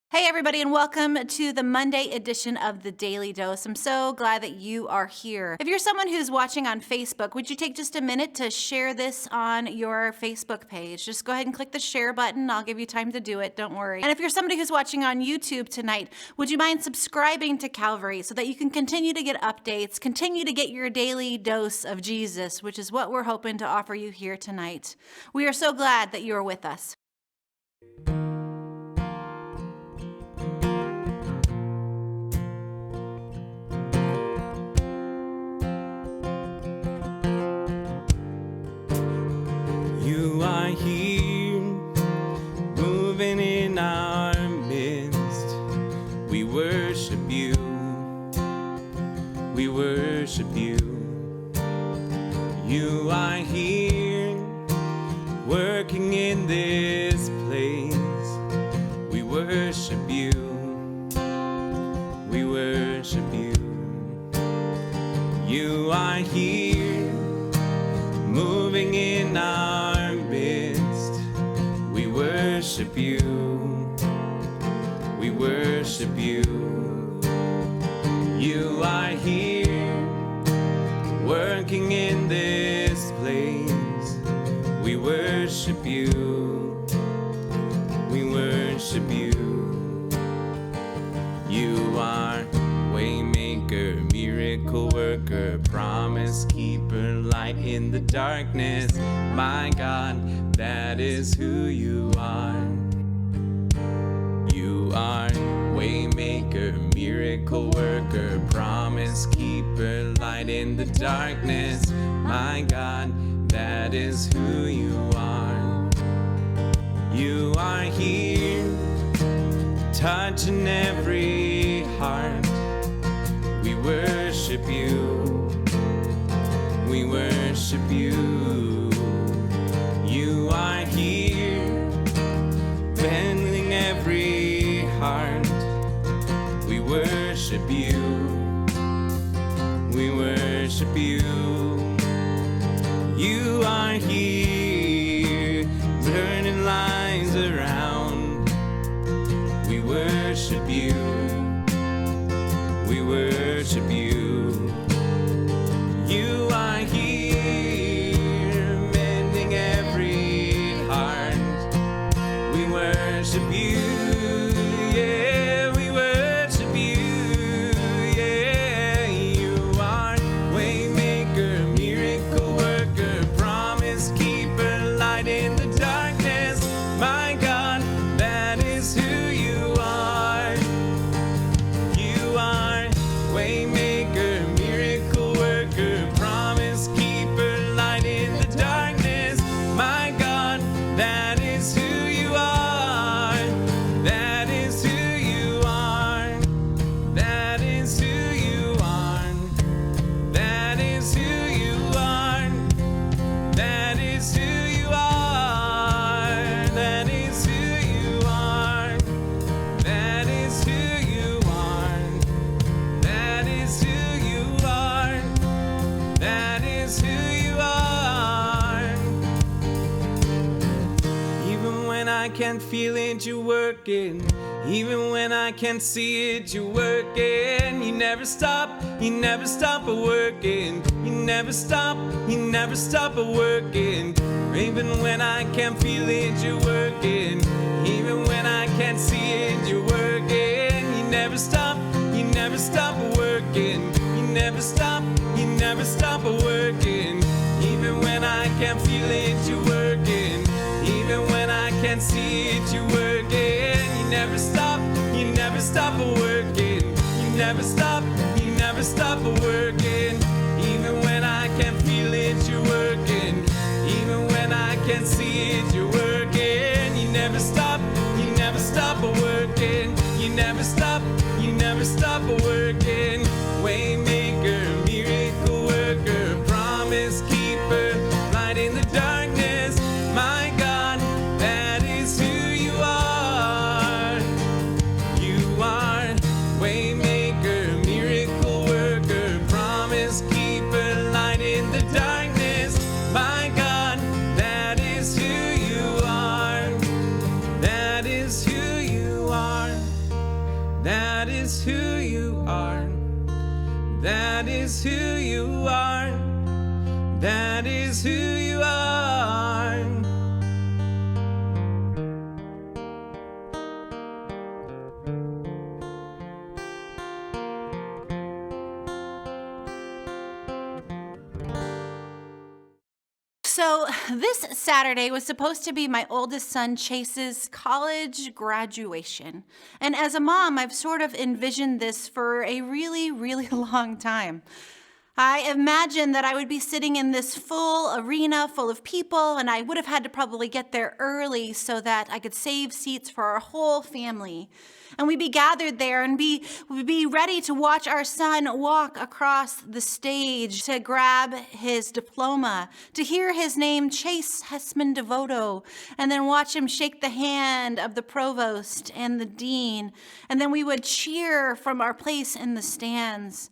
Hey, everybody, and welcome to the Monday edition of the Daily Dose. I'm so glad that you are here. If you're someone who's watching on Facebook, would you take just a minute to share this on your Facebook page? Just go ahead and click the share button. I'll give you time to do it. Don't worry. And if you're somebody who's watching on YouTube tonight, would you mind subscribing to Calvary so that you can continue to get updates, continue to get your daily dose of Jesus, which is what we're hoping to offer you here tonight. We are so glad that you're with us. You are here, moving in our midst. We worship you. We worship you. You are here, working in this place. We worship you. We worship you. You are here, moving in our midst. We worship you. We worship you. You are here, working in this place. We worship you. We worship you. You are waymaker, miracle worker, promise keeper, light in the darkness. My God, that is who you are. You are waymaker, miracle worker, promise keeper, light in the darkness. My God, that is who you are. You are here, touching every heart. We worship you. We worship you. You are here, bending every heart. We worship you. We worship you. You are here, turning lives around. We worship you. We worship you. You are here, mending every heart. We worship you. Yeah, we worship you. Yeah, you are waymaker, miracle worker, promise keeper, light in the darkness. My God, that is who you are. You are waymaker, miracle worker, promise keeper, light in the darkness. My God, that is who you are. That is who you are. That is who you are. That is who you are. That is who you are. That is who you are. That is who you are. That is who you are. That is who you are. Even when I can't feel it, you're working. Even when I can't see it, you're working. You never stop working. You never stop working. Even when I can't feel it, you're working. Even when I can't see it, you're working. You never stop working. You never stop working. Even when I can't feel it, you're working. Even when I can't see it, you're working. You never stop working. You never stop working. Even when I can't feel it, you're working. Even when I can't see it, you're working. You never stop working. You never stop working. Waymaker, miracle worker, promise keeper, light in the darkness. My God, that is who you are. You are waymaker, miracle worker, promise keeper, light in the darkness. My God, that is who you are. That is who you are. That is who you are. That is who you are. So this Saturday was supposed to be my oldest son Chase's college graduation. And as a mom, I've sort of envisioned this for a really, really long time. I imagined that I would be sitting in this full arena full of people, and I would have had to probably get there early so that I could save seats for our whole family. And we'd be gathered there and we'd be ready to watch our son walk across the stage to grab his diploma, to hear his name, Chase Hessman Devoto, and then watch him shake the hand of the provost and the dean. And then we would cheer from our place in the stands.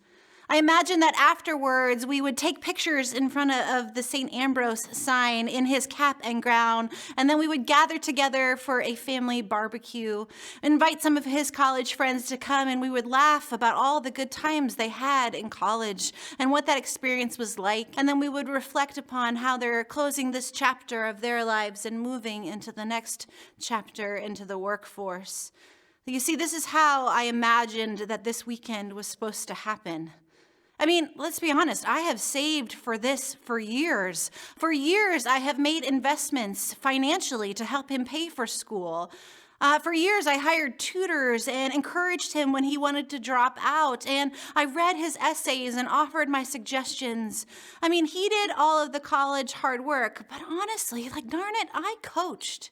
I imagine that afterwards we would take pictures in front of the St. Ambrose sign in his cap and gown, and then we would gather together for a family barbecue, invite some of his college friends to come, and we would laugh about all the good times they had in college and what that experience was like. And then we would reflect upon how they're closing this chapter of their lives and moving into the next chapter into the workforce. You see, this is how I imagined that this weekend was supposed to happen. I mean, let's be honest, I have saved for this for years. For years, I have made investments financially to help him pay for school. For years, I hired tutors and encouraged him when he wanted to drop out. And I read his essays and offered my suggestions. I mean, he did all of the college hard work, but honestly, darn it, I coached.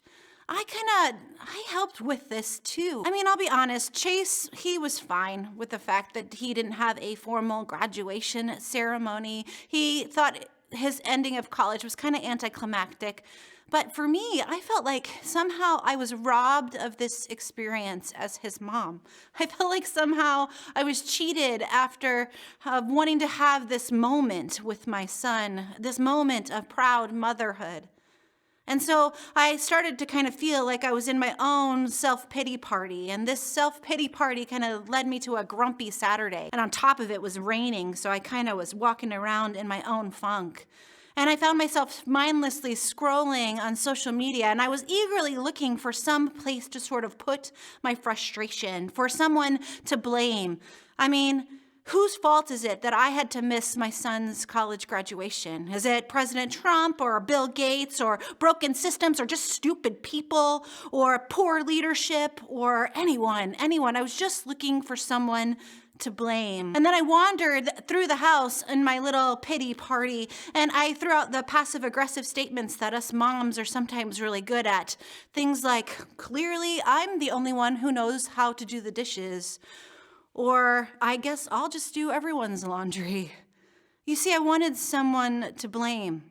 I helped with this too. I mean, I'll be honest, Chase, he was fine with the fact that he didn't have a formal graduation ceremony. He thought his ending of college was kind of anticlimactic. But for me, I felt like somehow I was robbed of this experience as his mom. I felt like somehow I was cheated after wanting to have this moment with my son, this moment of proud motherhood. And so I started to kind of feel like I was in my own self-pity party. And this self-pity party kind of led me to a grumpy Saturday. And on top of it was raining, so I kind of was walking around in my own funk. And I found myself mindlessly scrolling on social media, and I was eagerly looking for some place to sort of put my frustration, for someone to blame. I mean, whose fault is it that I had to miss my son's college graduation? Is it President Trump or Bill Gates or broken systems or just stupid people or poor leadership or anyone? I was just looking for someone to blame. And then I wandered through the house in my little pity party, and I threw out the passive-aggressive statements that us moms are sometimes really good at. Things like, clearly, I'm the only one who knows how to do the dishes. Or, I guess I'll just do everyone's laundry. You see, I wanted someone to blame.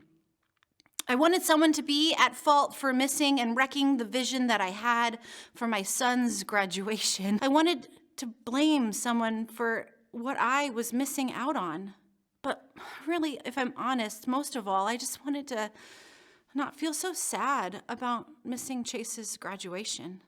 I wanted someone to be at fault for missing and wrecking the vision that I had for my son's graduation. I wanted to blame someone for what I was missing out on. But really, if I'm honest, most of all, I just wanted to not feel so sad about missing Chase's graduation.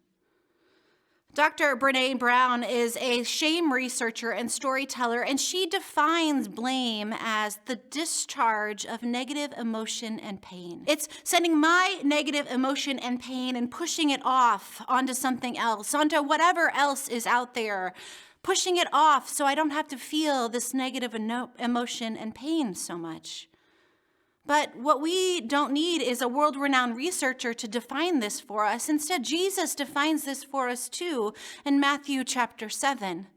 Dr. Brene Brown is a shame researcher and storyteller, and she defines blame as the discharge of negative emotion and pain. It's sending my negative emotion and pain and pushing it off onto something else, onto whatever else is out there, pushing it off so I don't have to feel this negative emotion and pain so much. But what we don't need is a world-renowned researcher to define this for us. Instead, Jesus defines this for us too in Matthew chapter 7.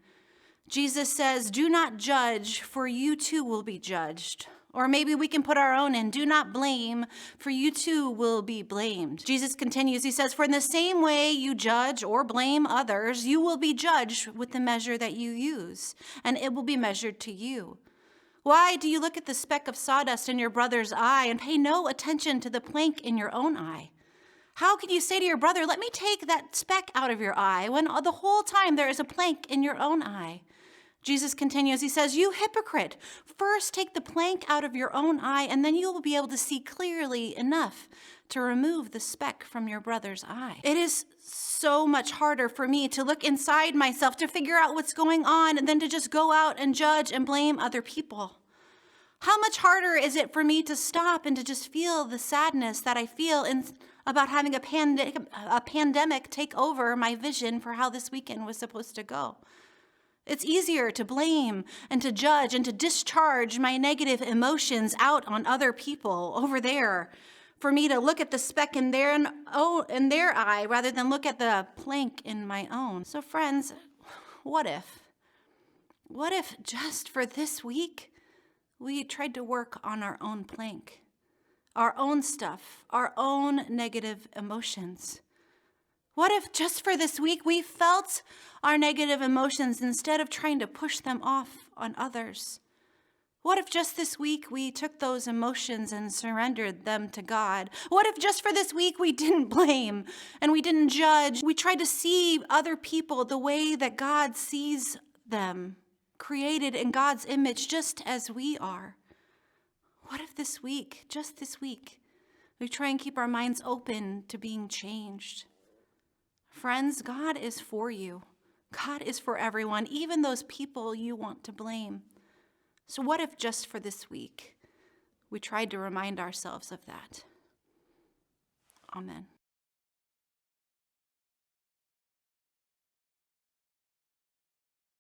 Jesus says, "Do not judge, for you too will be judged." Or maybe we can put our own in, "Do not blame, for you too will be blamed." Jesus continues, he says, "For in the same way you judge or blame others, you will be judged with the measure that you use, and it will be measured to you. Why do you look at the speck of sawdust in your brother's eye and pay no attention to the plank in your own eye? How can you say to your brother, 'Let me take that speck out of your eye,' when the whole time there is a plank in your own eye?" Jesus continues, he says, "You hypocrite, first take the plank out of your own eye, and then you will be able to see clearly enough to remove the speck from your brother's eye. It is so much harder for me to look inside myself to figure out what's going on than to just go out and judge and blame other people. How much harder is it for me to stop and to just feel the sadness that I feel about having a pandemic take over my vision for how this weekend was supposed to go? It's easier to blame and to judge and to discharge my negative emotions out on other people over there, for me to look at the speck in their eye rather than look at the plank in my own. So friends, what if? What if just for this week, we tried to work on our own plank, our own stuff, our own negative emotions? What if just for this week we felt our negative emotions instead of trying to push them off on others? What if just this week we took those emotions and surrendered them to God? What if just for this week we didn't blame and we didn't judge? We tried to see other people the way that God sees them, created in God's image just as we are. What if this week, just this week, we try and keep our minds open to being changed? Friends, God is for you. God is for everyone, even those people you want to blame. So what if just for this week, we tried to remind ourselves of that? Amen.